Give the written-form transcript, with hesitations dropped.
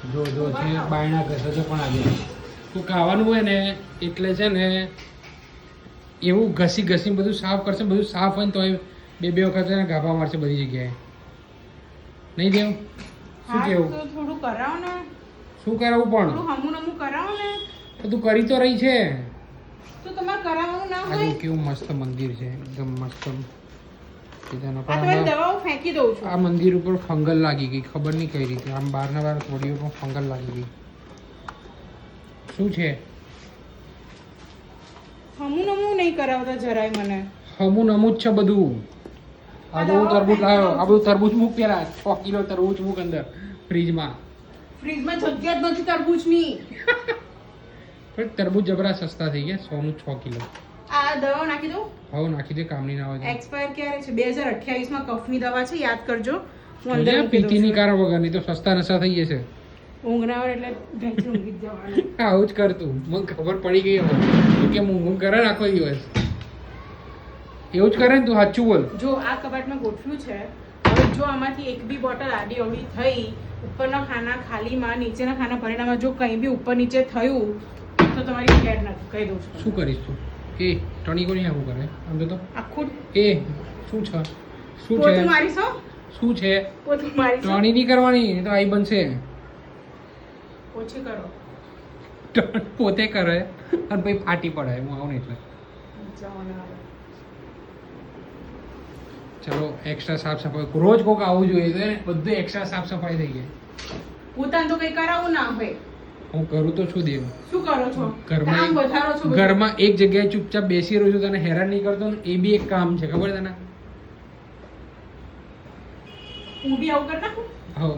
જો છે બાયણા ઘસે છે પણ આજે તો ખાવાનું હોય ને એટલે છે ને એવું ઘસી ઘસીને બધું સાફ કરશે, બધું સાફ હોય ને તો બે વખત છે ને ગાભા મારશે બધી જગ્યાએ. નહીં દેવ શું કેવું? થોડું કરાવો ને. શું કરાવું પણ? થોડું હમું નમું કરાવો ને. તો તું કરી તો રહી છે. તો તમારે કરાવવાનું ના હોય. આ કેવું મસ્ત મંદિર છે, એકદમ મસ્ત. દવાઓ ફેંકી દઉં છું. આ મંદિર ઉપર ફંગલ લાગી ગઈ, ખબર નહીં કઈ રીતે. આમ બહારના બહાર થોડી ઉપર ફંગલ લાગી ગઈ. શું છે? હમું નમું નહીં કરાવતા જરાય મને. હમું નમું જ છે બધું. આ તો હું તરબૂચ લાવ્યો. આ બધું તરબૂચ મૂક પેલા. 6 કિલો તરબૂચ મૂક અંદર ફ્રીજમાં. ફ્રીજમાં જગ્યા જ નથી તરબૂચની. પણ તરબૂચ જબરા સસ્તા થઈ ગયા. 100 નું 6 કિલો. આ દવા નાખી દઉં? હવે નાખી દે, કામની ના હોય. એક્સપાયર ક્યારે છે? 2028 માં કફની દવા છે, યાદ કરજો. હું અંદર પીતીની કારણ વગરની તો સસ્તા નશા થઈ જશે. ઊંઘ ના આવે એટલે ઘેંચી ઊંઘી જ જવાનું. આવું જ કર તું. મને ખબર પડી ગઈ હવે કે ઊંઘ કરે ને આખો દિવસ. એવું જ કરે ને તું, સાચું બોલ. જો આ કબાટમાં ગોઠવ્યું છે, હવે જો આમાંથી એક બી બોટલ આડી અવળી થઈ, ઉપરના ખાના ખાલીમાં નીચેના ખાના ભરેલામાં જો કંઈ બી ઉપર નીચે થયું તો તમારી કેર નથી, કહી દઉં છું. શું કરીશ તું? એ ટણી કોની આવું કરે? આમ તો આખું એ શું છે? શું છે? પોતું મારીશો? શું છે? પોતું મારીશો? ટણી નહીં કરવાની, એ તો આઈ બનશે. ઓછી કરો. પોતે કરે અને પછી ફાટી પડે. હું આવું ને એટલે ચલો એક્સ્ટ્રા સાફ સફાઈ રોજ કોક આવવું જોઈએ. બધું એક્સ્ટ્રા સાફ સફાઈ થઈ ગઈ. પોતાને તો કઈ કરાવવું ના હોય. હું કરું તો છું દેવ. શું કરો છો? ઘરમાં કામ વધારો છો. ઘરમાં એક જગ્યાએ ચૂપચાપ બેસી રહ્યો છું, તને હેરાન નહીં કરતો ને, એ બી એક કામ છે, ખબર તને? હું બી આવું કરી નાખું. હા